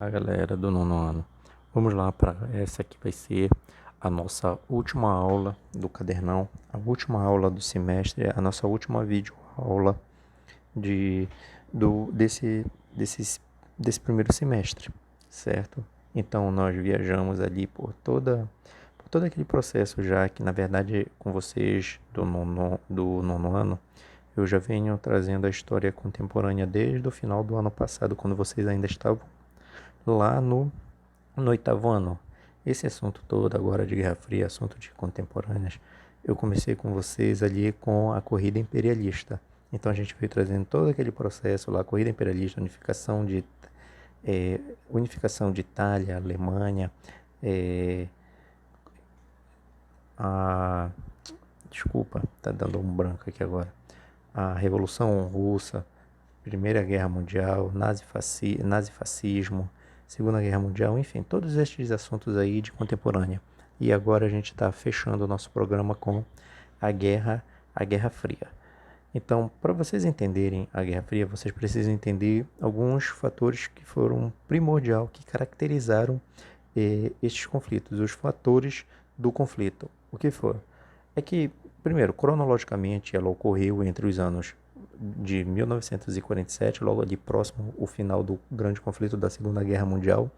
A galera do nono ano. Vamos lá para essa que vai ser a nossa última aula do cadernão, a última aula do semestre, a nossa última videoaula de, desse primeiro semestre, certo? Então nós viajamos ali por todo aquele processo já que na verdade com vocês do nono ano eu já venho trazendo a história contemporânea desde o final do ano passado, quando vocês ainda estavam lá no oitavo ano. Esse assunto todo agora de Guerra Fria, assunto de contemporâneas, eu comecei com vocês ali com a corrida imperialista. Então a gente veio trazendo todo aquele processo lá, corrida imperialista, unificação de Itália, Alemanha, eh, a desculpa, tá dando um branco aqui agora. A Revolução Russa, Primeira Guerra Mundial, nazifascismo, Segunda Guerra Mundial, enfim, todos estes assuntos aí de contemporânea. E agora a gente está fechando o nosso programa com a Guerra Fria. Então, para vocês entenderem a Guerra Fria, vocês precisam entender alguns fatores que foram primordial, que caracterizaram estes conflitos, os fatores do conflito. O que foram? É que, primeiro, cronologicamente, ela ocorreu entre os anos de 1947, logo ali próximo ao final do grande conflito da Segunda Guerra Mundial,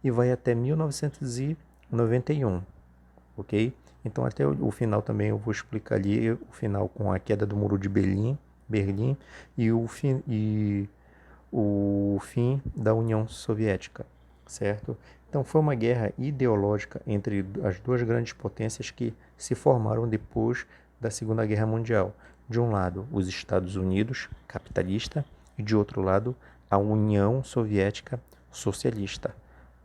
e vai até 1991, ok? Então até o final também eu vou explicar ali o final com a queda do Muro de Berlim e o fim da União Soviética, certo? Então foi uma guerra ideológica entre as duas grandes potências que se formaram depois da Segunda Guerra Mundial. De um lado, os Estados Unidos, capitalista, e de outro lado, a União Soviética socialista,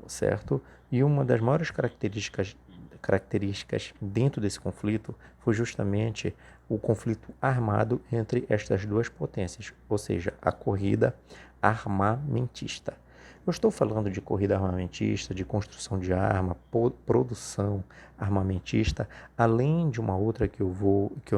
certo? E uma das maiores características dentro desse conflito foi justamente o conflito armado entre estas duas potências, ou seja, a corrida armamentista. Eu estou falando de corrida armamentista, de construção de arma, produção armamentista, além de uma outra que eu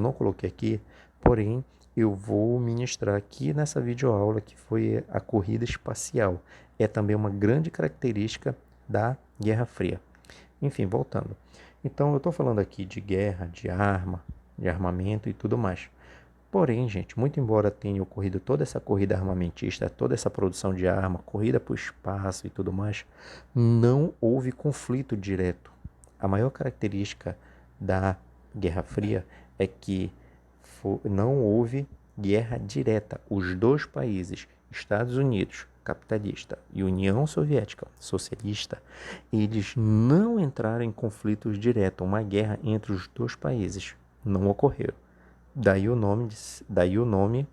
não coloquei aqui, porém eu vou ministrar aqui nessa videoaula, que foi a corrida espacial. É também uma grande característica da Guerra Fria. Enfim, voltando. Então eu estou falando aqui de guerra, de arma, de armamento e tudo mais. Porém, gente, muito embora tenha ocorrido toda essa corrida armamentista, toda essa produção de arma, corrida para o espaço e tudo mais, não houve conflito direto. A maior característica da Guerra Fria é que não houve guerra direta. Os dois países, Estados Unidos, capitalista, e União Soviética, socialista, eles não entraram em conflitos diretos. Uma guerra entre os dois países não ocorreu. Daí o nome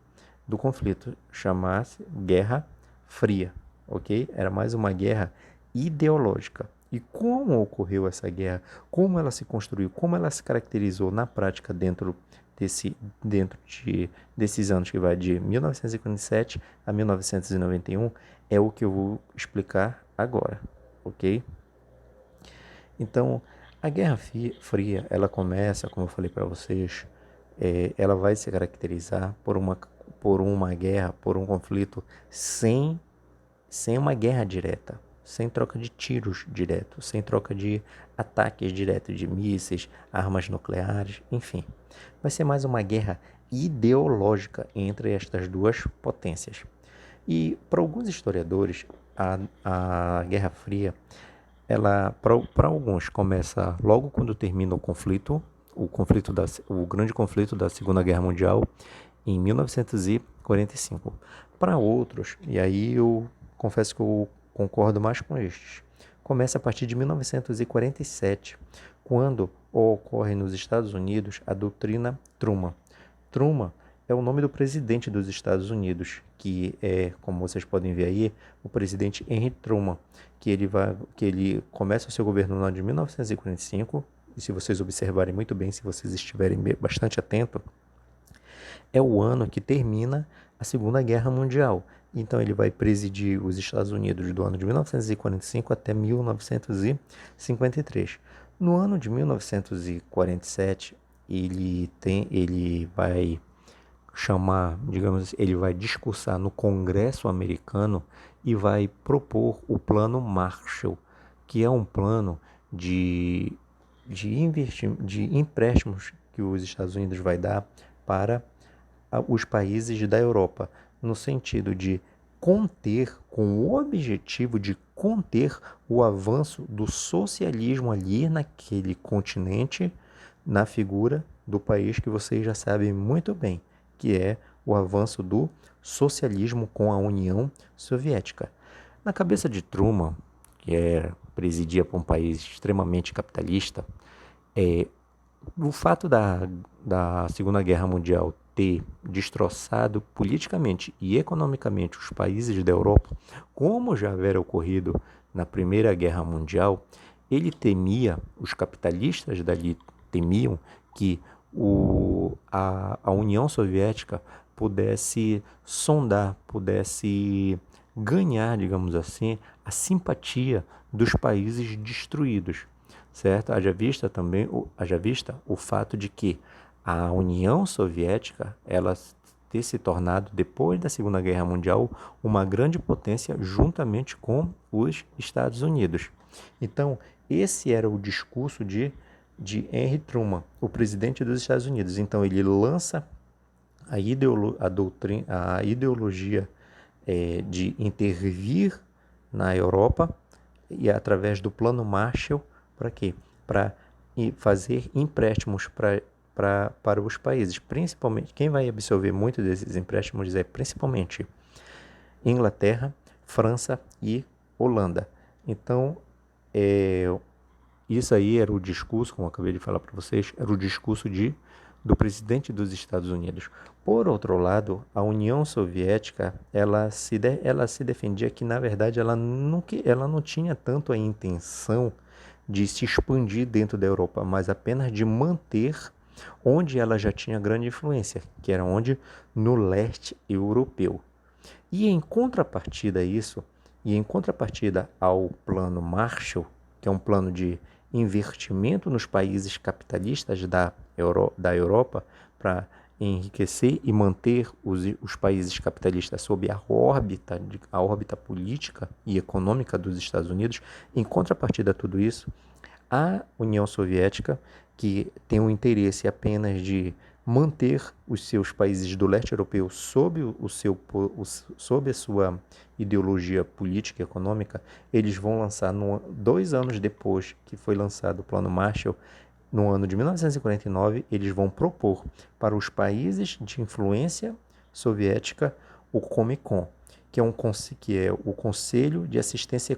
do conflito, chamar-se Guerra Fria, ok? Era mais uma guerra ideológica. E como ocorreu essa guerra? Como ela se construiu? Como ela se caracterizou na prática dentro desses anos que vai de 1957 a 1991, é o que eu vou explicar agora, ok? Então, a Guerra Fria, ela começa, como eu falei para vocês, ela vai se caracterizar por uma guerra, por um conflito sem uma guerra direta, sem troca de tiros direto, sem troca de ataques diretos de mísseis, armas nucleares, enfim. Vai ser mais uma guerra ideológica entre estas duas potências. E para alguns historiadores, a Guerra Fria, ela para alguns começa logo quando termina o grande conflito da Segunda Guerra Mundial em 1945. Para outros, e aí eu confesso que eu concordo mais com estes, começa a partir de 1947, quando ocorre nos Estados Unidos a doutrina Truman. Truman é o nome do presidente dos Estados Unidos, que é, como vocês podem ver aí, o presidente Henry Truman, que ele começa o seu governo no ano de 1945, e se vocês observarem muito bem, se vocês estiverem bastante atentos, é o ano que termina a Segunda Guerra Mundial. Então ele vai presidir os Estados Unidos do ano de 1945 até 1953. No ano de 1947, ele vai chamar, digamos, ele vai discursar no Congresso americano e vai propor o Plano Marshall, que é um plano de empréstimos que os Estados Unidos vai dar para os países da Europa, no sentido de conter, com o objetivo de conter o avanço do socialismo ali naquele continente, na figura do país que vocês já sabem muito bem, que é o avanço do socialismo com a União Soviética. Na cabeça de Truman, que presidia para um país extremamente capitalista, o fato da Segunda Guerra Mundial ter destroçado politicamente e economicamente os países da Europa, como já havia ocorrido na Primeira Guerra Mundial, ele temia, os capitalistas dali temiam que a União Soviética pudesse sondar, pudesse ganhar, digamos assim, a simpatia dos países destruídos, certo? Haja vista o fato de que a União Soviética, ela ter se tornado, depois da Segunda Guerra Mundial, uma grande potência juntamente com os Estados Unidos. Então, esse era o discurso de Henry Truman, o presidente dos Estados Unidos. Então, ele lança a ideologia de intervir na Europa e através do Plano Marshall, para quê? Para fazer empréstimos para os países. Principalmente, quem vai absorver muito desses empréstimos é principalmente Inglaterra, França e Holanda. Então, isso aí era o discurso, como eu acabei de falar para vocês, era o discurso do presidente dos Estados Unidos. Por outro lado, a União Soviética, ela se defendia que, na verdade, ela não tinha tanto a intenção de se expandir dentro da Europa, mas apenas de manter onde ela já tinha grande influência, que era onde? No leste europeu. E em contrapartida a isso, e em contrapartida ao Plano Marshall, que é um plano de investimento nos países capitalistas da Europa para enriquecer e manter os países capitalistas sob a órbita política e econômica dos Estados Unidos. Em contrapartida a tudo isso, a União Soviética, que tem o interesse apenas de manter os seus países do leste europeu sob a sua ideologia política e econômica, eles vão lançar, 2 anos depois que foi lançado o Plano Marshall, no ano de 1949, eles vão propor para os países de influência soviética o Comecon, que é o Conselho de Assistência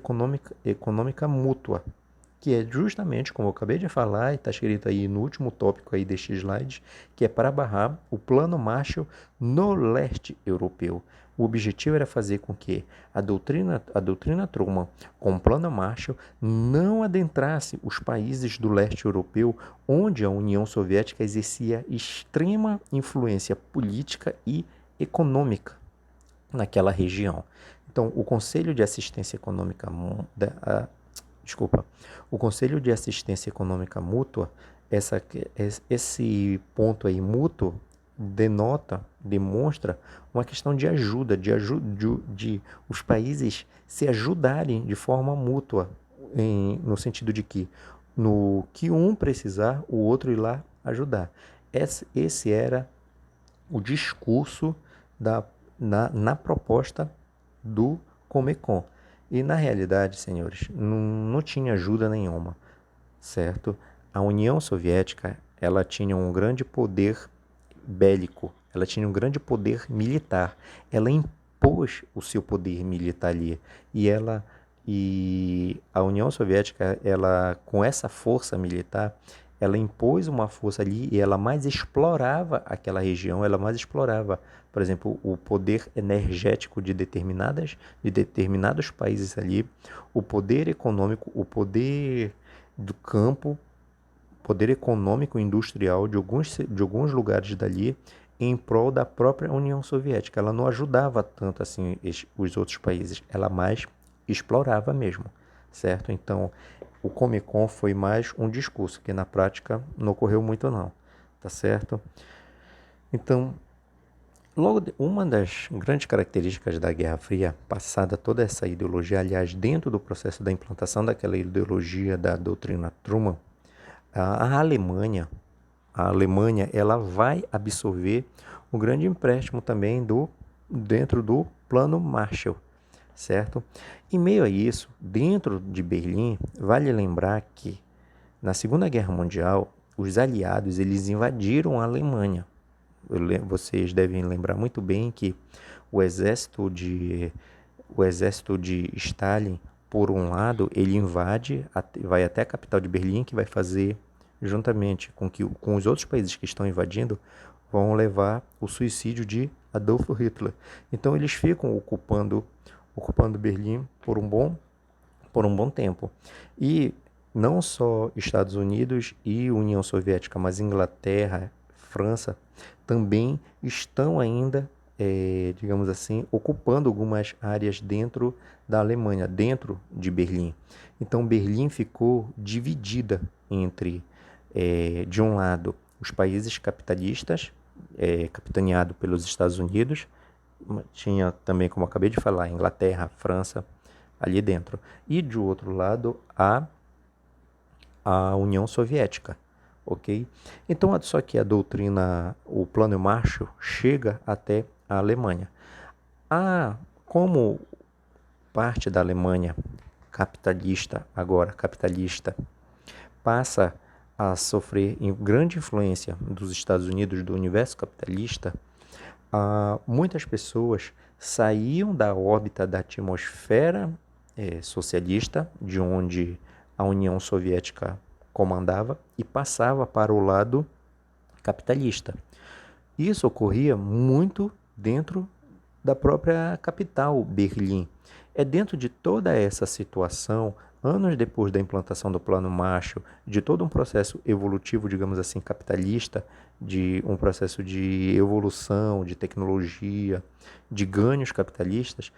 Econômica Mútua, que é justamente, como eu acabei de falar, e está escrito aí no último tópico aí deste slide, que é para barrar o Plano Marshall no leste europeu. O objetivo era fazer com que a doutrina Truman, com o Plano Marshall, não adentrasse os países do leste europeu, onde a União Soviética exercia extrema influência política e econômica naquela região. Então, o Conselho de Assistência Econômica o Conselho de Assistência Econômica Mútua, esse ponto aí mútuo demonstra uma questão de ajuda, de os países se ajudarem de forma mútua, no sentido de que no que um precisar, o outro ir lá ajudar. Esse era o discurso na proposta do Comecon. E na realidade, senhores, não tinha ajuda nenhuma, certo? A União Soviética, ela tinha um grande poder bélico, ela tinha um grande poder militar. Ela impôs o seu poder militar ali. E a União Soviética, ela com essa força militar, ela impôs uma força ali e ela mais explorava aquela região, ela mais explorava, por exemplo, o poder energético de determinados países ali, o poder econômico, o poder do campo, poder econômico e industrial de alguns lugares dali em prol da própria União Soviética. Ela não ajudava tanto assim os outros países, ela mais explorava mesmo, certo? Então, o Comecon foi mais um discurso, que na prática não ocorreu muito não, tá certo? Então, Uma das grandes características da Guerra Fria, passada toda essa ideologia, aliás, dentro do processo da implantação daquela ideologia da doutrina Truman, a Alemanha, a Alemanha, ela vai absorver um grande empréstimo também dentro do Plano Marshall, certo? Em meio a isso, dentro de Berlim, vale lembrar que na Segunda Guerra Mundial, os aliados eles invadiram a Alemanha. Vocês devem lembrar muito bem que o exército de, o exército de Stalin, por um lado, ele invade, vai até a capital de Berlim, que vai fazer, juntamente com os outros países que estão invadindo, vão levar o suicídio de Adolf Hitler. Então eles ficam ocupando Berlim por um bom tempo. E não só Estados Unidos e União Soviética, mas Inglaterra, França, também estão ainda, digamos assim, ocupando algumas áreas dentro da Alemanha, dentro de Berlim. Então, Berlim ficou dividida entre, de um lado, os países capitalistas, capitaneado pelos Estados Unidos, tinha também, como eu acabei de falar, Inglaterra, França, ali dentro. E de outro lado, a União Soviética, ok? Então, só que a doutrina, o Plano Marshall, chega até a Alemanha. Como parte da Alemanha capitalista, agora capitalista, passa a sofrer grande influência dos Estados Unidos, do universo capitalista, muitas pessoas saíam da órbita da atmosfera socialista, de onde a União Soviética comandava, e passava para o lado capitalista. Isso ocorria muito dentro da própria capital, Berlim. É dentro de toda essa situação, anos depois da implantação do Plano Marshall, de todo um processo evolutivo, digamos assim, capitalista, de um processo de evolução, de tecnologia, de ganhos capitalistas,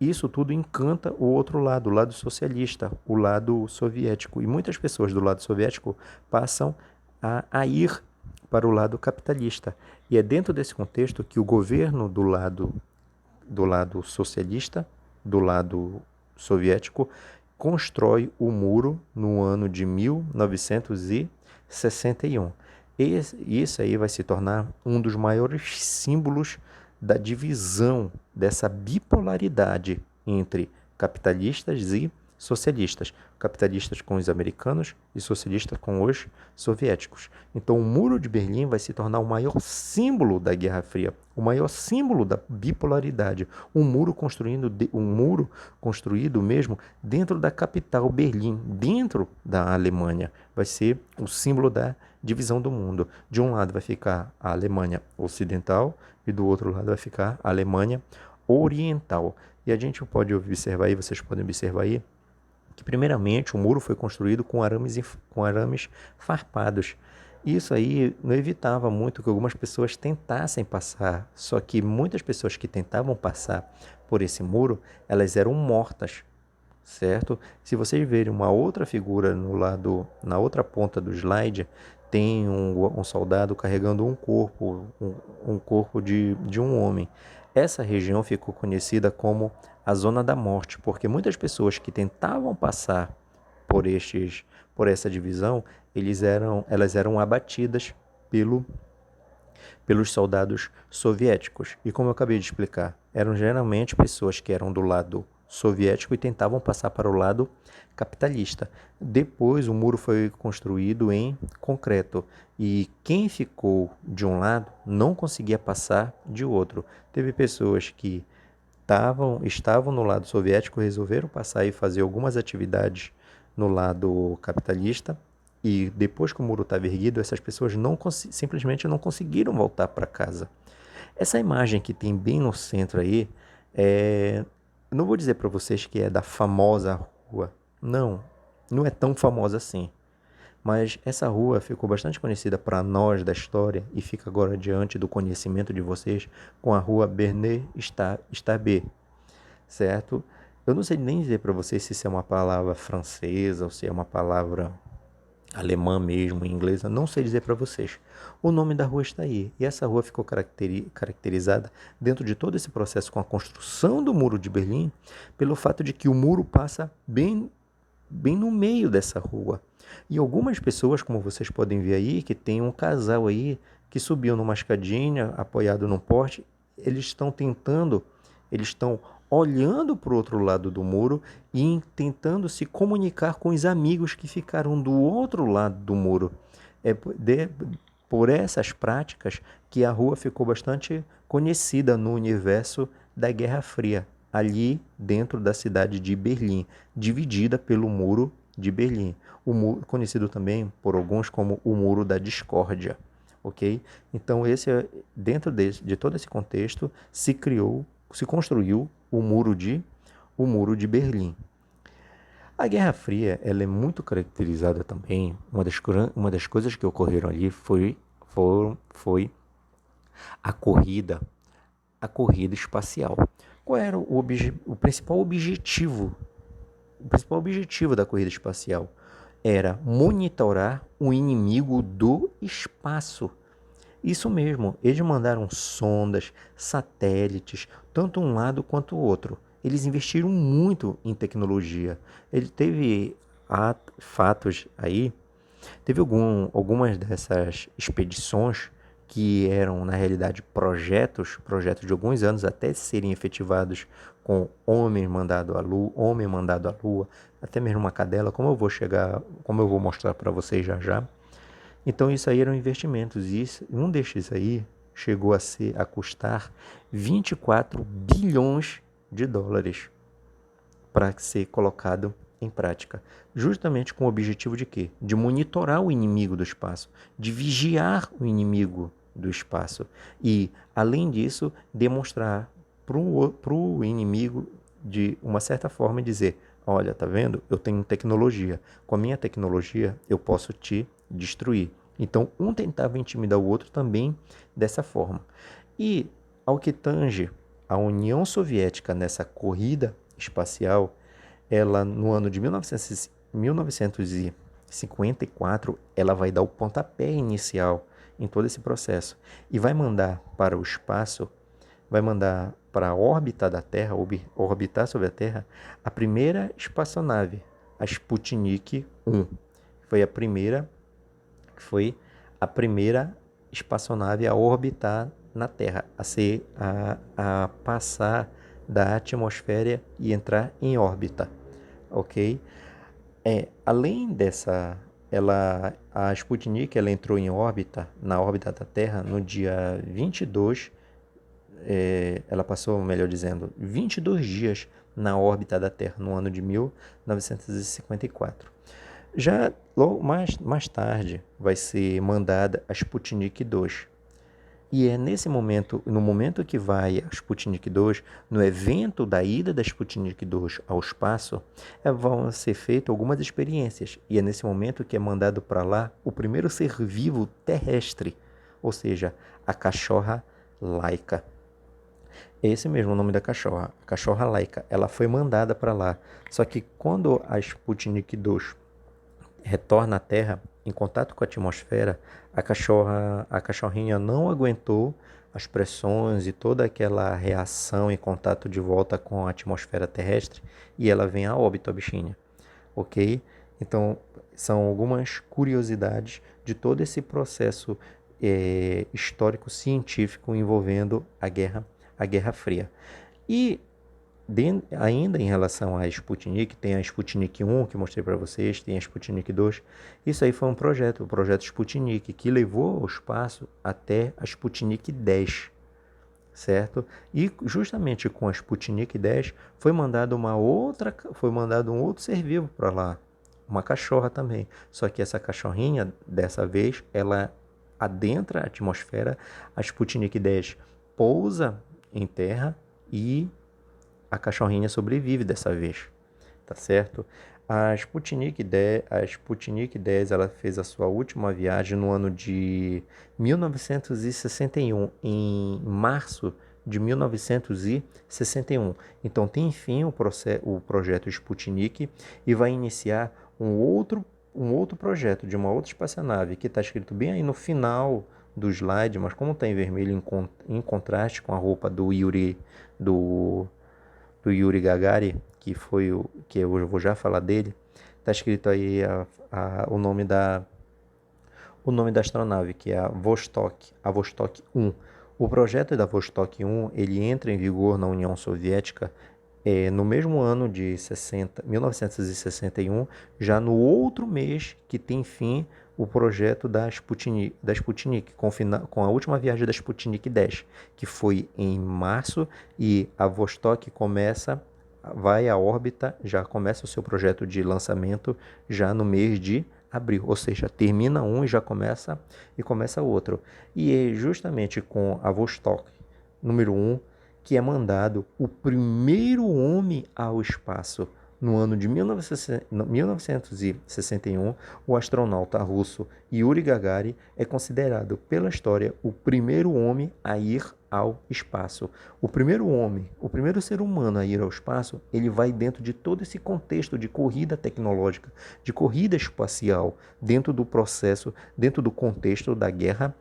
isso tudo encanta o outro lado, o lado socialista, o lado soviético. E muitas pessoas do lado soviético passam a ir para o lado capitalista. E é dentro desse contexto que o governo do lado socialista, do lado soviético, constrói o muro no ano de 1961. Isso aí vai se tornar um dos maiores símbolos da divisão, dessa bipolaridade entre capitalistas e socialistas. Capitalistas com os americanos e socialistas com os soviéticos. Então o Muro de Berlim vai se tornar o maior símbolo da Guerra Fria, o maior símbolo da bipolaridade. Um muro construído mesmo dentro da capital, Berlim, dentro da Alemanha. Vai ser o símbolo da divisão do mundo. De um lado vai ficar a Alemanha Ocidental e do outro lado vai ficar a Alemanha Oriental. E a gente pode observar aí, vocês podem observar aí, que primeiramente o muro foi construído com arames farpados. Isso aí não evitava muito que algumas pessoas tentassem passar, só que muitas pessoas que tentavam passar por esse muro, elas eram mortas, certo? Se vocês verem uma outra figura na outra ponta do slide, tem um soldado carregando um corpo de um homem. Essa região ficou conhecida como a Zona da Morte, porque muitas pessoas que tentavam passar por essa divisão, elas eram abatidas pelos soldados soviéticos. E como eu acabei de explicar, eram geralmente pessoas que eram do lado soviético e tentavam passar para o lado capitalista. Depois o muro foi construído em concreto e quem ficou de um lado não conseguia passar de outro. Teve pessoas que estavam no lado soviético, resolveram passar e fazer algumas atividades no lado capitalista, e depois que o muro estava erguido, essas pessoas simplesmente não conseguiram voltar para casa. Essa imagem que tem bem no centro aí, não vou dizer para vocês que é da famosa rua, não é tão famosa assim. Mas essa rua ficou bastante conhecida para nós da história e fica agora diante do conhecimento de vocês com a rua Bernet Stabé, certo? Eu não sei nem dizer para vocês se isso é uma palavra francesa ou se é uma palavra alemã mesmo, inglesa, não sei dizer para vocês. O nome da rua está aí. E essa rua ficou caracterizada dentro de todo esse processo com a construção do Muro de Berlim, pelo fato de que o muro passa bem no meio dessa rua. E algumas pessoas, como vocês podem ver aí, que tem um casal aí que subiu numa escadinha, apoiado num poste, eles estão olhando para o outro lado do muro e tentando se comunicar com os amigos que ficaram do outro lado do muro. É por essas práticas que a rua ficou bastante conhecida no universo da Guerra Fria, ali dentro da cidade de Berlim, dividida pelo Muro de Berlim, o muro, conhecido também por alguns como o Muro da Discórdia, ok? Então dentro de todo esse contexto se construiu o Muro de Berlim. A Guerra Fria, ela é muito caracterizada também. Uma das coisas que ocorreram ali foi a corrida espacial. Qual era o principal objetivo? O principal objetivo da corrida espacial era monitorar o inimigo do espaço. Isso mesmo, eles mandaram sondas, satélites, tanto um lado quanto o outro. Eles investiram muito em tecnologia. Ele teve fatos aí, teve algumas dessas expedições que eram, na realidade, projetos de alguns anos até serem efetivados com homem mandado à lua, até mesmo uma cadela, como eu vou mostrar para vocês já já. Então isso aí eram investimentos e um destes aí chegou a custar 24 bilhões de dólares para ser colocado em prática, justamente com o objetivo de quê? De monitorar o inimigo do espaço, de vigiar o inimigo do espaço e, além disso, demonstrar para o inimigo, de uma certa forma, dizer: olha, tá vendo? Eu tenho tecnologia. Com a minha tecnologia, eu posso te destruir. Então, um tentava intimidar o outro também dessa forma. E, ao que tange a União Soviética nessa corrida espacial, ela no ano de 1954, ela vai dar o pontapé inicial em todo esse processo e vai mandar para o espaço, vai mandar para a órbita da Terra, orbitar sobre a Terra, a primeira espaçonave, a Sputnik 1. Foi a primeira espaçonave a orbitar na Terra, a passar da atmosfera e entrar em órbita, ok? Além dessa, a Sputnik ela entrou em órbita, na órbita da Terra, no dia 22, ela passou, melhor dizendo, 22 dias na órbita da Terra, no ano de 1954. Já logo mais tarde vai ser mandada a Sputnik 2. E é no momento que vai a Sputnik 2, no evento da ida da Sputnik 2 ao espaço, vão ser feitas algumas experiências. E é nesse momento que é mandado para lá o primeiro ser vivo terrestre, ou seja, a cachorra Laika. Esse mesmo o nome da cachorra, a cachorra Laika. Ela foi mandada para lá. Só que quando a Sputnik 2 retorna à Terra, em contato com a atmosfera, a cachorrinha não aguentou as pressões e toda aquela reação em contato de volta com a atmosfera terrestre e ela vem a óbito, a bichinha, ok? Então, são algumas curiosidades de todo esse processo histórico-científico envolvendo a Guerra Fria. E ainda em relação à Sputnik, tem a Sputnik 1 que mostrei para vocês, tem a Sputnik 2. Isso aí foi um projeto, o projeto Sputnik, que levou ao espaço até a Sputnik 10, certo? E justamente com a Sputnik 10 foi mandado um outro ser vivo para lá, uma cachorra também. Só que essa cachorrinha, dessa vez, ela adentra a atmosfera, a Sputnik 10 pousa em terra e a cachorrinha sobrevive dessa vez, tá certo? A Sputnik 10 ela fez a sua última viagem no ano de 1961, em março de 1961. Então tem fim o projeto Sputnik e vai iniciar um outro projeto de uma outra espaçonave que está escrito bem aí no final do slide, mas como está em vermelho em contraste com a roupa do do, do Yuri Gagarin, que foi o que eu vou já falar dele, está escrito aí o nome da astronave, que é a Vostok 1. O projeto da Vostok 1 ele entra em vigor na União Soviética no mesmo ano de 1961, já no outro mês que tem fim o projeto da Sputnik com a última viagem da Sputnik 10, que foi em março, e a Vostok vai à órbita, já começa o seu projeto de lançamento já no mês de abril, ou seja, termina um e já começa outro. E é justamente com a Vostok número 1 que é mandado o primeiro homem ao espaço. No ano de 1961, o astronauta russo Yuri Gagarin é considerado pela história o primeiro homem a ir ao espaço. O primeiro homem, o primeiro ser humano a ir ao espaço, ele vai dentro de todo esse contexto de corrida tecnológica, de corrida espacial, dentro do processo, dentro do contexto da Guerra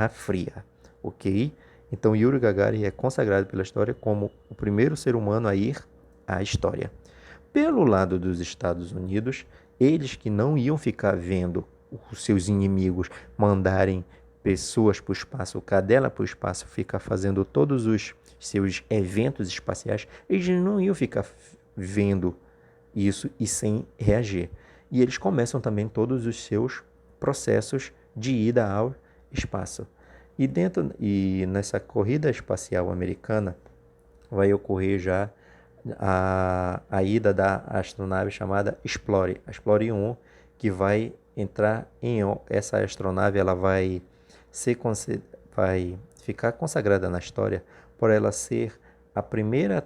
Fria, ok? Então, Yuri Gagarin é consagrado pela história como o primeiro ser humano a ir à história. Pelo lado dos Estados Unidos, eles que não iam ficar vendo os seus inimigos mandarem pessoas para o espaço, cadela para o espaço, ficar fazendo todos os seus eventos espaciais, eles não iam ficar vendo isso e sem reagir. E eles começam também todos os seus processos de ida ao espaço. E nessa corrida espacial americana vai ocorrer já a ida da astronave chamada Explorer, a Explorer 1, que vai entrar essa astronave, ela vai ficar consagrada na história por ela ser a primeira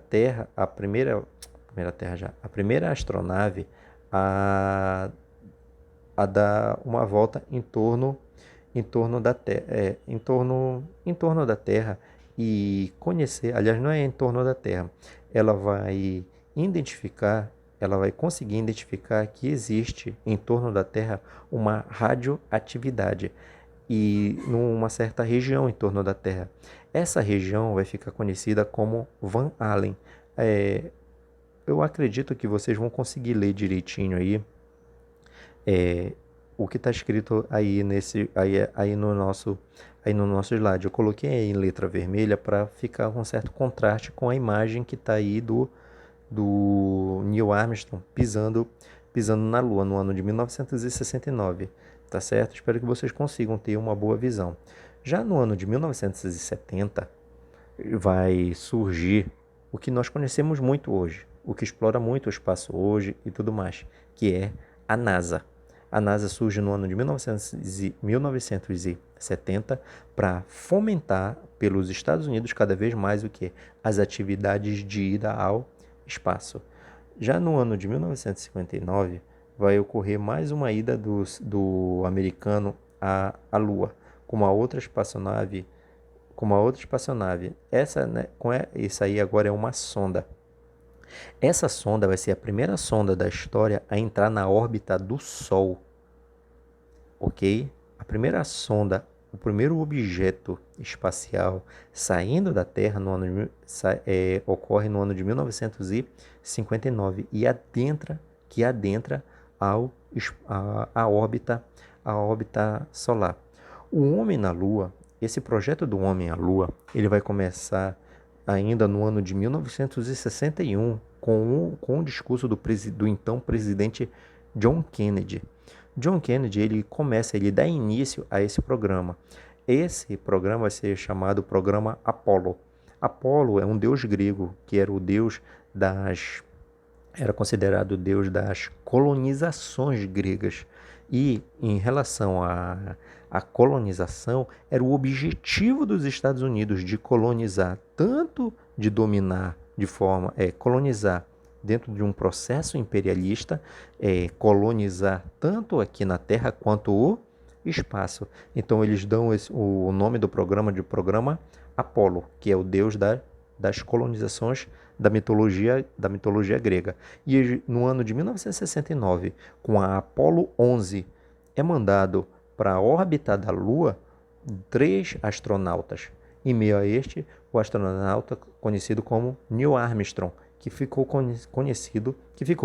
astronave a dar uma volta em torno da Terra, em torno da Terra, e conhecer, aliás, não é em torno da Terra, ela vai conseguir identificar que existe em torno da Terra uma radioatividade e numa certa região em torno da Terra. Essa região vai ficar conhecida como Van Allen. Eu acredito que vocês vão conseguir ler direitinho aí o que está escrito aí no nosso slide. Eu coloquei aí em letra vermelha para ficar com um certo contraste com a imagem que está aí do Neil Armstrong pisando na Lua no ano de 1969, tá certo? Espero que vocês consigam ter uma boa visão. Já no ano de 1970 vai surgir o que nós conhecemos muito hoje, o que explora muito o espaço hoje e tudo mais, que é a NASA. A NASA surge no ano de 1970 para fomentar pelos Estados Unidos cada vez mais as atividades de ida ao espaço. Já no ano de 1959 vai ocorrer mais uma ida do americano à Lua, com uma outra espaçonave. Isso aí agora é uma sonda. Essa sonda vai ser a primeira sonda da história a entrar na órbita do Sol, ok? A primeira sonda, o primeiro objeto espacial saindo da Terra ocorre no ano de 1959 e adentra a órbita solar. O homem na Lua, esse projeto do homem à Lua, ele vai começar ainda no ano de 1961, com o discurso do então presidente John Kennedy. John Kennedy, ele dá início a esse programa. Esse programa vai ser chamado Programa Apollo. Apollo é um deus grego, que era era considerado o deus das colonizações gregas. E em relação à colonização, era o objetivo dos Estados Unidos de colonizar, tanto de dominar colonizar dentro de um processo imperialista, colonizar tanto aqui na Terra quanto o espaço. Então eles dão o nome do programa de Programa Apollo, que é o deus das colonizações da mitologia grega. E no ano de 1969, com a Apollo 11, é mandado para a órbita da Lua 3 astronautas. Em meio a este, o astronauta conhecido como Neil Armstrong, que ficou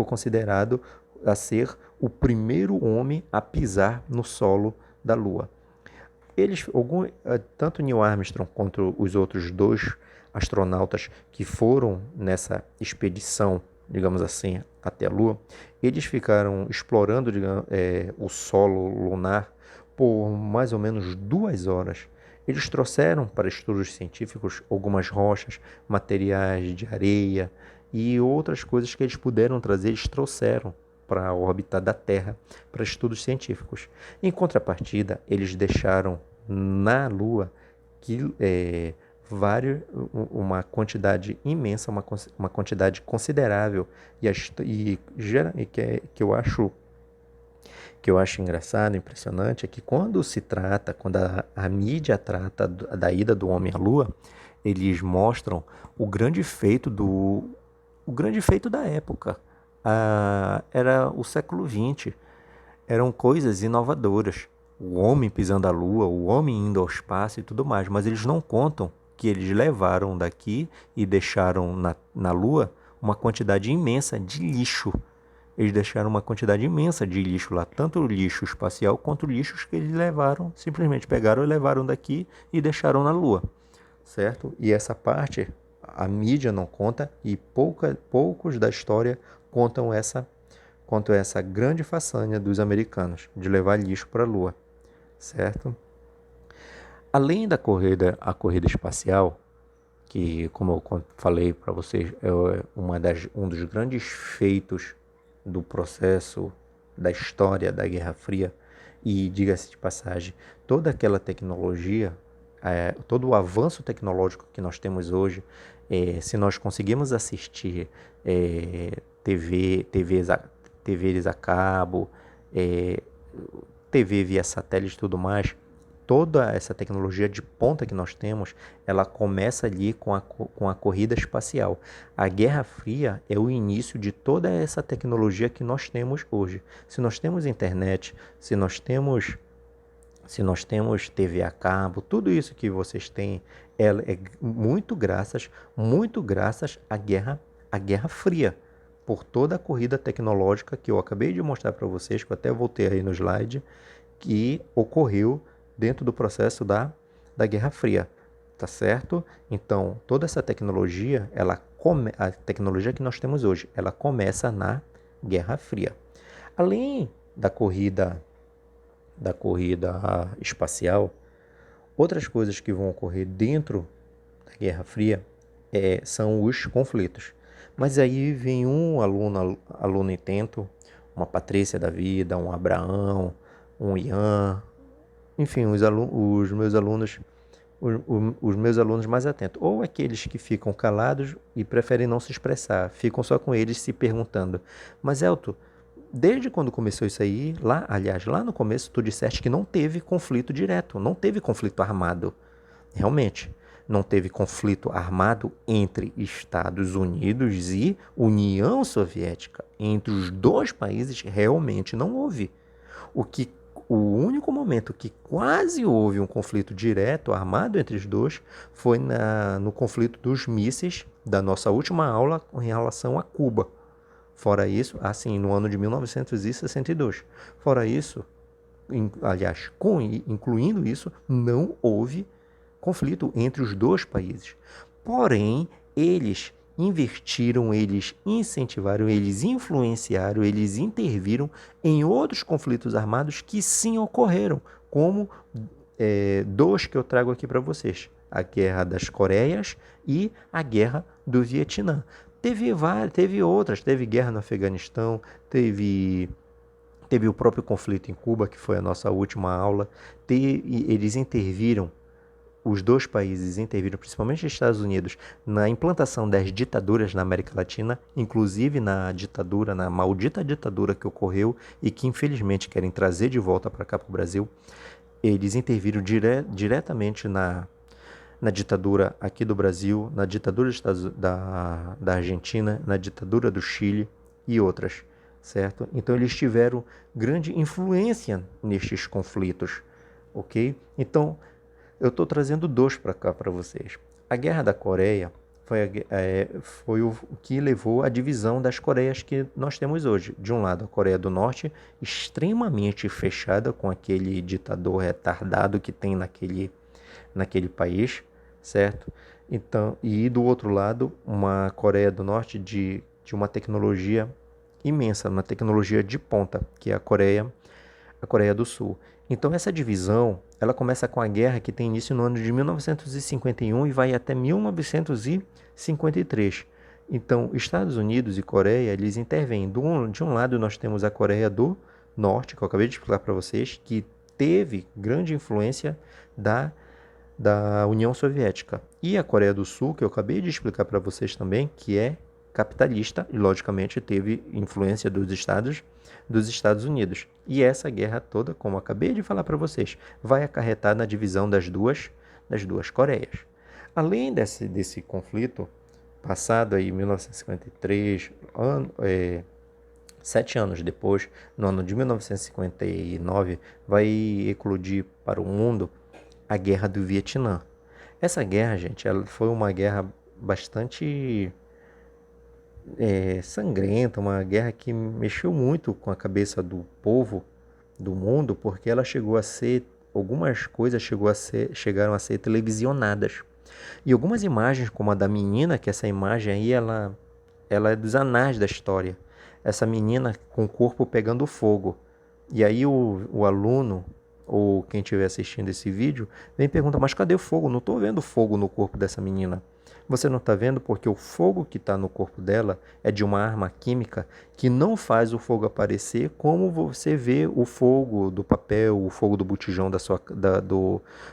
considerado a ser o primeiro homem a pisar no solo da Lua. Tanto Neil Armstrong quanto os outros 2 astronautas que foram nessa expedição, digamos assim, até a Lua, eles ficaram explorando, o solo lunar por mais ou menos 2 horas. Eles trouxeram para estudos científicos algumas rochas, materiais de areia e outras coisas que eles puderam trazer, eles trouxeram para a órbita da Terra para estudos científicos. Em contrapartida, eles deixaram na Lua uma quantidade imensa, uma quantidade considerável que eu acho engraçado, impressionante, é que quando a mídia trata da ida do homem à Lua, eles mostram o grande feito da época. Era o século XX, eram coisas inovadoras. O homem pisando a Lua, o homem indo ao espaço e tudo mais, mas eles não contam que eles levaram daqui e deixaram na Lua uma quantidade imensa de lixo. Eles deixaram uma quantidade imensa de lixo lá, tanto o lixo espacial quanto lixos que eles levaram, simplesmente pegaram e levaram daqui e deixaram na Lua, certo? E essa parte a mídia não conta e poucos da história contam essa grande façanha dos americanos de levar lixo para a Lua, certo? Além da a corrida espacial, que, como eu falei para vocês, é um dos grandes feitos do processo da história da Guerra Fria, e diga-se de passagem, toda aquela tecnologia, todo o avanço tecnológico que nós temos hoje, se nós conseguimos assistir TVs a cabo, TV via satélite e tudo mais, toda essa tecnologia de ponta que nós temos, ela começa ali com a corrida espacial. A Guerra Fria é o início de toda essa tecnologia que nós temos hoje. Se nós temos internet, se nós temos TV a cabo, tudo isso que vocês têm é muito graças à Guerra Fria, por toda a corrida tecnológica que eu acabei de mostrar para vocês, que eu até voltei aí no slide, que ocorreu dentro do processo da Guerra Fria, tá certo? Então, toda essa tecnologia, a tecnologia que nós temos hoje, ela começa na Guerra Fria. Além da corrida espacial, outras coisas que vão ocorrer dentro da Guerra Fria são os conflitos. Mas aí vem um aluno intento, uma Patrícia da vida, um Abraão, um Ian, enfim, os meus alunos mais atentos, ou aqueles que ficam calados e preferem não se expressar, ficam só com eles se perguntando, mas Elton, desde quando começou isso aí, lá no começo tu disseste que não teve conflito direto, não teve conflito armado, realmente, não teve conflito armado entre Estados Unidos e União Soviética, entre os 2 países realmente não houve. O único momento que quase houve um conflito direto, armado entre os 2, foi no conflito dos mísseis da nossa última aula em relação a Cuba. Fora isso, assim, no ano de 1962. Fora isso, aliás, incluindo isso, não houve conflito entre os 2 países. Porém, eles invertiram, eles incentivaram, eles influenciaram, eles interviram em outros conflitos armados que sim ocorreram, como 2 que eu trago aqui para vocês: a Guerra das Coreias e a Guerra do Vietnã. Teve outras, teve guerra no Afeganistão, teve o próprio conflito em Cuba, que foi a nossa última aula. Eles interviram, os 2 países interviram, principalmente os Estados Unidos, na implantação das ditaduras na América Latina, inclusive na maldita ditadura que ocorreu e que infelizmente querem trazer de volta para cá para o Brasil. Eles interviram diretamente na ditadura aqui do Brasil, na ditadura da Argentina, na ditadura do Chile e outras, certo? Então eles tiveram grande influência nestes conflitos, ok? Então eu estou trazendo dois para cá para vocês. A Guerra da Coreia foi o que levou à divisão das Coreias que nós temos hoje. De um lado, a Coreia do Norte, extremamente fechada com aquele ditador retardado que tem naquele país, certo? Então, e do outro lado, uma Coreia do Norte de uma tecnologia imensa, uma tecnologia de ponta, que é a Coreia do Sul. Então essa divisão, ela começa com a guerra que tem início no ano de 1951 e vai até 1953. Então, Estados Unidos e Coreia, eles intervêm. De um lado, nós temos a Coreia do Norte, que eu acabei de explicar para vocês, que teve grande influência da União Soviética. E a Coreia do Sul, que eu acabei de explicar para vocês também, que é capitalista e, logicamente, teve influência dos Estados Unidos. E essa guerra toda, como acabei de falar para vocês, vai acarretar na divisão das duas Coreias. Além desse conflito, passado aí em 1953, 7 anos depois, no ano de 1959, vai eclodir para o mundo a Guerra do Vietnã. Essa guerra, gente, ela foi uma guerra bastante sangrenta, uma guerra que mexeu muito com a cabeça do povo do mundo, porque ela chegou a ser, algumas coisas chegaram a ser televisionadas. E algumas imagens, como a da menina, que essa imagem aí, ela é dos anais da história. Essa menina com o corpo pegando fogo. E aí o aluno, ou quem estiver assistindo esse vídeo, vem perguntar, mas cadê o fogo? Não estou vendo fogo no corpo dessa menina. Você não está vendo porque o fogo que está no corpo dela é de uma arma química que não faz o fogo aparecer como você vê o fogo do papel, o fogo do botijão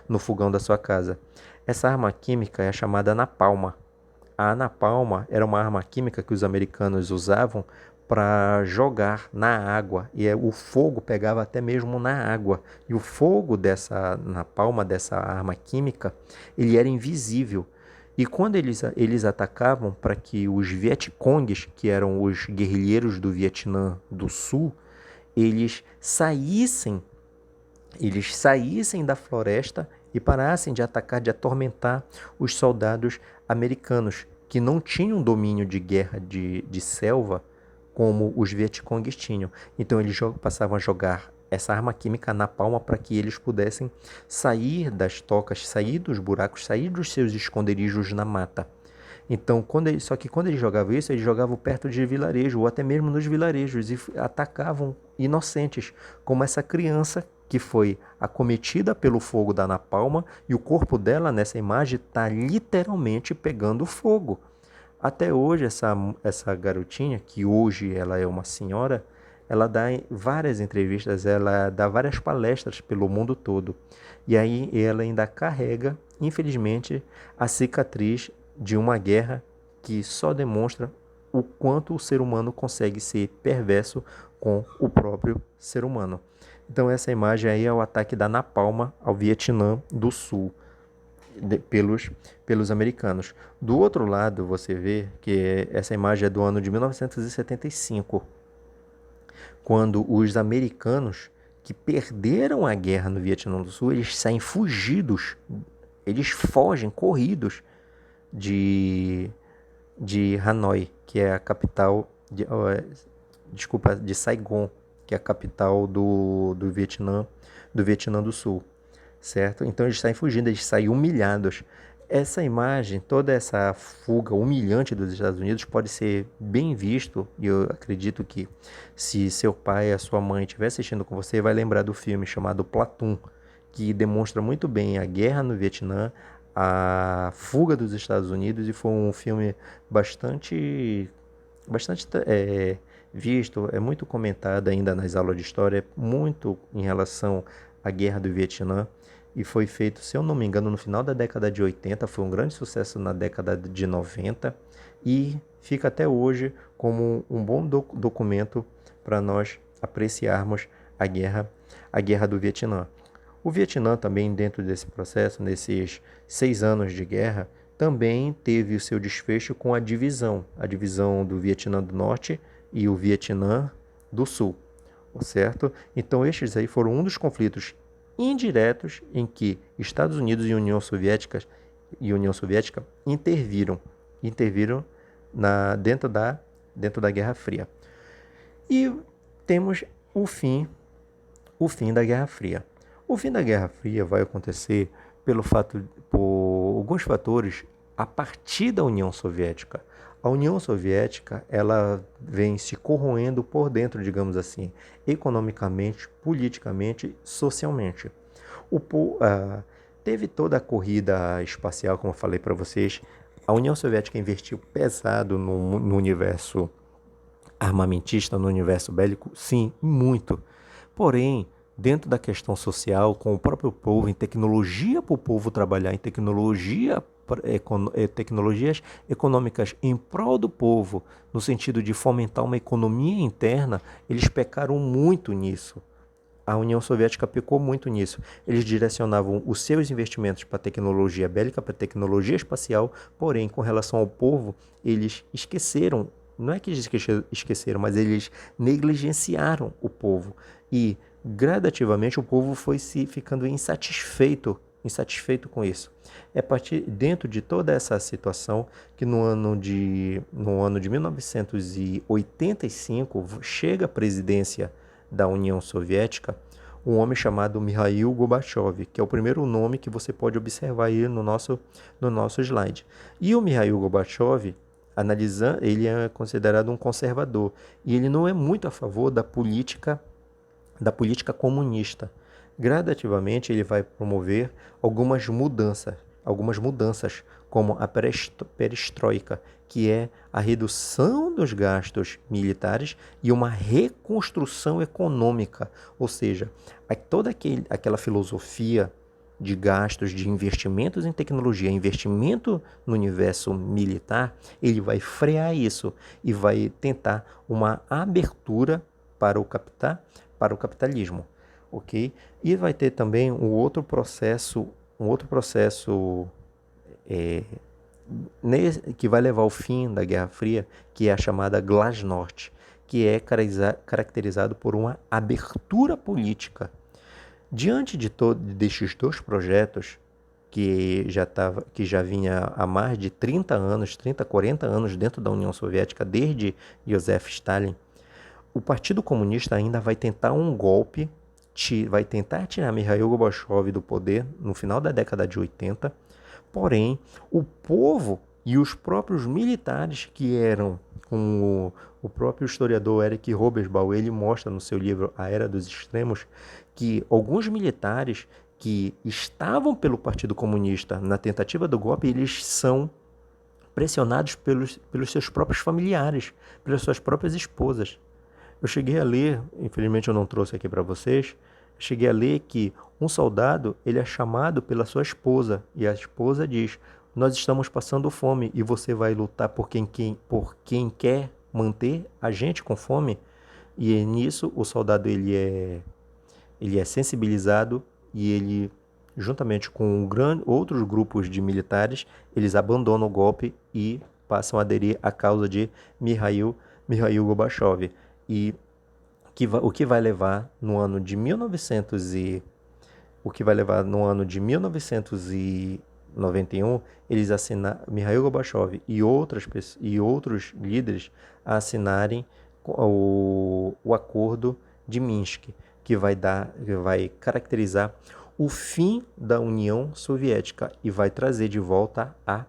no fogão da sua casa. Essa arma química é chamada napalma. A napalma era uma arma química que os americanos usavam para jogar na água, e o fogo pegava até mesmo na água. E o fogo na palma dessa arma química, ele era invisível. E quando eles atacavam, para que os Vietcongues, que eram os guerrilheiros do Vietnã do Sul, eles saíssem da floresta e parassem de atacar, de atormentar os soldados americanos, que não tinham domínio de guerra de selva como os Vietcongues tinham. Então eles passavam a jogar essa arma química na palma para que eles pudessem sair das tocas, sair dos buracos, sair dos seus esconderijos na mata. Então, só que quando eles jogavam isso, eles jogavam perto de vilarejo, ou até mesmo nos vilarejos, e atacavam inocentes, como essa criança que foi acometida pelo fogo da napalma, e o corpo dela, nessa imagem, está literalmente pegando fogo. Até hoje, essa garotinha, que hoje ela é uma senhora, ela dá várias entrevistas, ela dá várias palestras pelo mundo todo. E aí ela ainda carrega, infelizmente, a cicatriz de uma guerra que só demonstra o quanto o ser humano consegue ser perverso com o próprio ser humano. Então essa imagem aí é o ataque da napalma ao Vietnã do Sul pelos americanos. Do outro lado, você vê que essa imagem é do ano de 1975, quando os americanos que perderam a guerra no Vietnã do Sul, eles saem fugidos, eles fogem, corridos de Hanoi, que é a capital, de Saigon, que é a capital do Vietnã do Sul, certo? Então eles saem fugindo, eles saem humilhados. Essa imagem, toda essa fuga humilhante dos Estados Unidos pode ser bem visto, e eu acredito que se seu pai, a sua mãe estiver assistindo com você, vai lembrar do filme chamado Platoon, que demonstra muito bem a guerra no Vietnã, a fuga dos Estados Unidos, e foi um filme bastante visto, é muito comentado ainda nas aulas de história, muito em relação à guerra do Vietnã, e foi feito, se eu não me engano, no final da década de 80, foi um grande sucesso na década de 90, e fica até hoje como um bom documento para nós apreciarmos a guerra do Vietnã. O Vietnã também, dentro desse processo, nesses 6 anos de guerra, também teve o seu desfecho com a divisão do Vietnã do Norte e o Vietnã do Sul, certo? Então estes aí foram um dos conflitos indiretos em que Estados Unidos e União Soviética interviram dentro da Guerra Fria. E temos o fim da Guerra Fria. O fim da Guerra Fria vai acontecer por alguns fatores a partir da União Soviética. A União Soviética, ela vem se corroendo por dentro, digamos assim, economicamente, politicamente, socialmente. Teve toda a corrida espacial, como eu falei para vocês. A União Soviética investiu pesado no universo armamentista, no universo bélico, sim, muito. Porém, dentro da questão social, com o próprio povo, em tecnologia para o povo trabalhar, em tecnologias econômicas em prol do povo, no sentido de fomentar uma economia interna, eles pecaram muito nisso. A União Soviética pecou muito nisso. Eles direcionavam os seus investimentos para tecnologia bélica, para tecnologia espacial, porém, com relação ao povo, eles esqueceram, não é que eles esqueceram, mas eles negligenciaram o povo. E gradativamente o povo foi se ficando insatisfeito com isso. É dentro de toda essa situação que no ano de 1985 chega à presidência da União Soviética um homem chamado Mikhail Gorbachev, que é o primeiro nome que você pode observar aí no nosso slide. E o Mikhail Gorbachev, ele é considerado um conservador e ele não é muito a favor da política comunista. Gradativamente ele vai promover algumas mudanças, como a perestroika, que é a redução dos gastos militares e uma reconstrução econômica, ou seja, toda aquela filosofia de gastos, de investimentos em tecnologia, investimento no universo militar, ele vai frear isso e vai tentar uma abertura para o capitalismo, ok? E vai ter também um outro processo que vai levar ao fim da Guerra Fria, que é a chamada Glasnost, que é caracterizado por uma abertura política. Diante destes dois projetos, que já vinha há mais de 30, 40 anos dentro da União Soviética, desde Joseph Stalin, o Partido Comunista ainda vai tentar um golpe, vai tentar tirar Mikhail Gorbachev do poder no final da década de 80, porém, o povo e os próprios militares que eram, como o próprio historiador Eric Hobsbawm, ele mostra no seu livro A Era dos Extremos, que alguns militares que estavam pelo Partido Comunista na tentativa do golpe, eles são pressionados pelos seus próprios familiares, pelas suas próprias esposas. Eu cheguei a ler, infelizmente eu não trouxe aqui para vocês, cheguei a ler que um soldado ele é chamado pela sua esposa e a esposa diz: nós estamos passando fome e você vai lutar por quem quer manter a gente com fome? E nisso o soldado ele é sensibilizado e ele, juntamente com outros grupos de militares, eles abandonam o golpe e passam a aderir à causa de Mikhail Gorbachev. E o que vai levar no ano de 1991, Mikhail Gorbachev e outros líderes a assinarem o Acordo de Minsk, que vai caracterizar o fim da União Soviética e vai trazer de volta a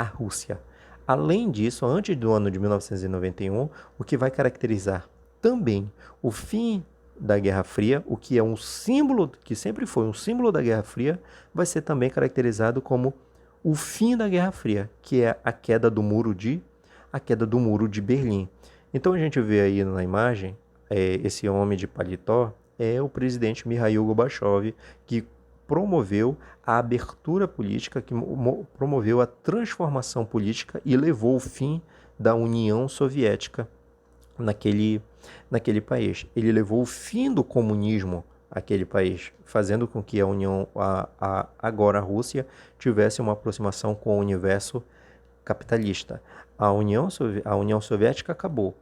Rússia. Além disso, antes do ano de 1991, o que vai caracterizar também o fim da Guerra Fria, o que é um símbolo, que sempre foi um símbolo da Guerra Fria, vai ser também caracterizado como o fim da Guerra Fria, que é a queda do muro de Berlim. Então a gente vê aí na imagem, esse homem de paletó é o presidente Mikhail Gorbachev, que promoveu a abertura política, que promoveu a transformação política e levou ao fim da União Soviética naquele país. Ele levou o fim do comunismo aquele país, fazendo com que agora a Rússia tivesse uma aproximação com o universo capitalista. A União Soviética acabou.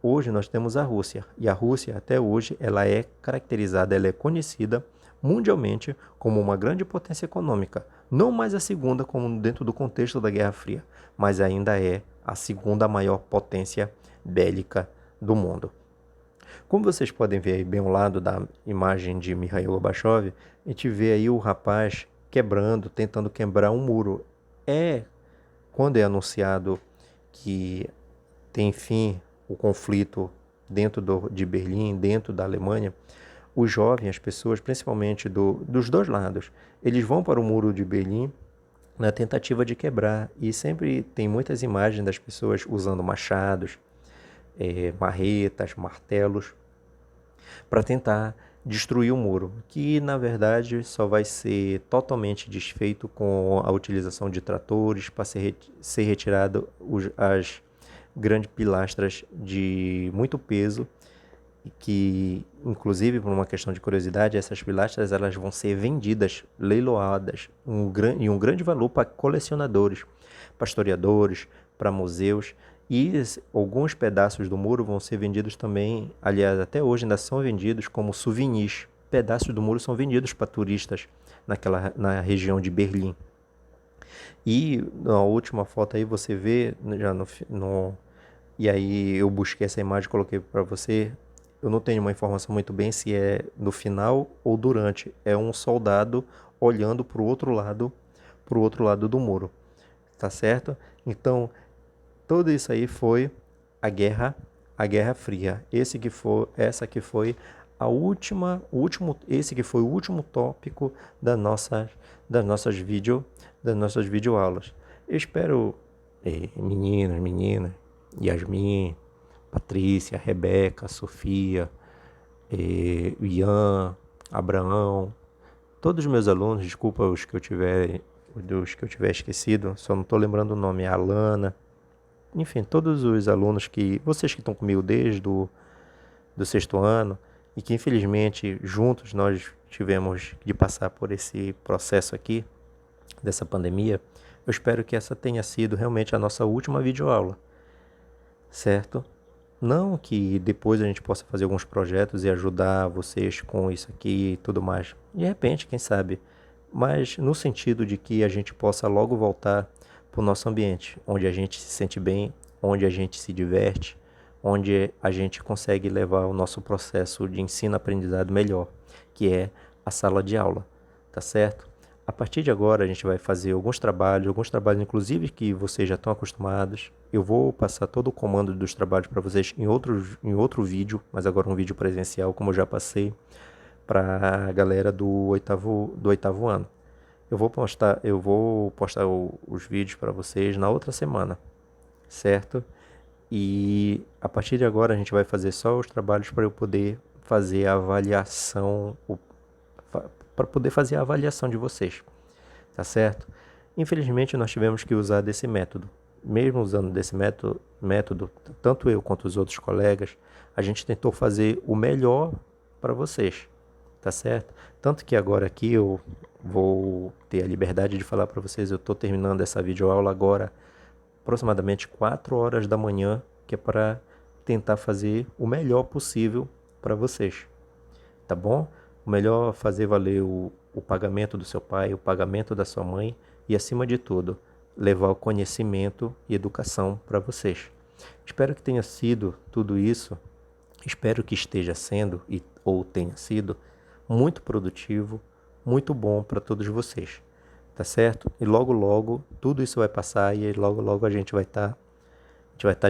Hoje nós temos a Rússia, e a Rússia até hoje ela é caracterizada, ela é conhecida mundialmente como uma grande potência econômica. Não mais a segunda como dentro do contexto da Guerra Fria, mas ainda é a segunda maior potência bélica do mundo. Como vocês podem ver aí bem ao lado da imagem de Mikhail Gorbachev, a gente vê aí o rapaz quebrando, tentando quebrar um muro. Quando é anunciado que tem fim o conflito dentro de Berlim, dentro da Alemanha, os jovens, as pessoas, principalmente dos dois lados, eles vão para o muro de Berlim na tentativa de quebrar. E sempre tem muitas imagens das pessoas usando machados, marretas, martelos, para tentar destruir o muro, que na verdade só vai ser totalmente desfeito com a utilização de tratores para ser retirado as grandes pilastras de muito peso, que inclusive por uma questão de curiosidade, essas pilastras elas vão ser vendidas, leiloadas, em um grande valor para colecionadores, para historiadores, para museus, e alguns pedaços do muro vão ser vendidos também, aliás, até hoje ainda são vendidos como souvenirs. Pedaços do muro são vendidos para turistas na região de Berlim. E na última foto aí você vê, já e aí eu busquei essa imagem e coloquei para você. Eu não tenho uma informação muito bem se é no final ou durante. É um soldado olhando para o outro lado do muro, tá certo? Então, tudo isso aí foi a Guerra Fria. Esse que foi o último tópico das nossas videoaulas. Eu espero, meninas, Yasmin, Patrícia, Rebeca, Sofia, Ian, Abraão, todos os meus alunos, desculpa os que eu tiver esquecido, só não estou lembrando o nome, a Alana, enfim, todos os alunos vocês que estão comigo desde do sexto ano e que infelizmente juntos nós tivemos de passar por esse processo aqui, dessa pandemia, eu espero que essa tenha sido realmente a nossa última videoaula, certo? Não que depois a gente possa fazer alguns projetos e ajudar vocês com isso aqui e tudo mais. De repente, quem sabe. Mas no sentido de que a gente possa logo voltar para o nosso ambiente, onde a gente se sente bem, onde a gente se diverte, onde a gente consegue levar o nosso processo de ensino-aprendizado melhor, que é a sala de aula, tá certo? A partir de agora a gente vai fazer alguns trabalhos inclusive que vocês já estão acostumados. Eu vou passar todo o comando dos trabalhos para vocês em outro vídeo, mas agora um vídeo presencial, como eu já passei para a galera do oitavo ano. Eu vou postar os vídeos para vocês na outra semana, certo? E a partir de agora a gente vai fazer só os trabalhos para eu poder fazer a avaliação, de vocês, tá certo? Infelizmente nós tivemos que usar desse método. Mesmo usando desse método, tanto eu quanto os outros colegas, a gente tentou fazer o melhor para vocês, tá certo? Tanto que agora aqui eu vou ter a liberdade de falar para vocês, eu estou terminando essa videoaula agora, aproximadamente 4 horas da manhã, que é para tentar fazer o melhor possível para vocês, tá bom? O melhor fazer valer o pagamento do seu pai, o pagamento da sua mãe e, acima de tudo, levar o conhecimento e educação para vocês. Espero que tenha sido tudo isso, espero que esteja sendo ou tenha sido muito produtivo, muito bom para todos vocês, tá certo? E logo logo tudo isso vai passar e logo logo a gente vai estar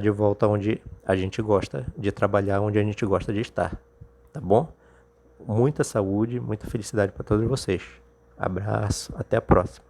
de volta onde a gente gosta de trabalhar, onde a gente gosta de estar, tá bom? Muita saúde, muita felicidade para todos vocês. Abraço, até a próxima.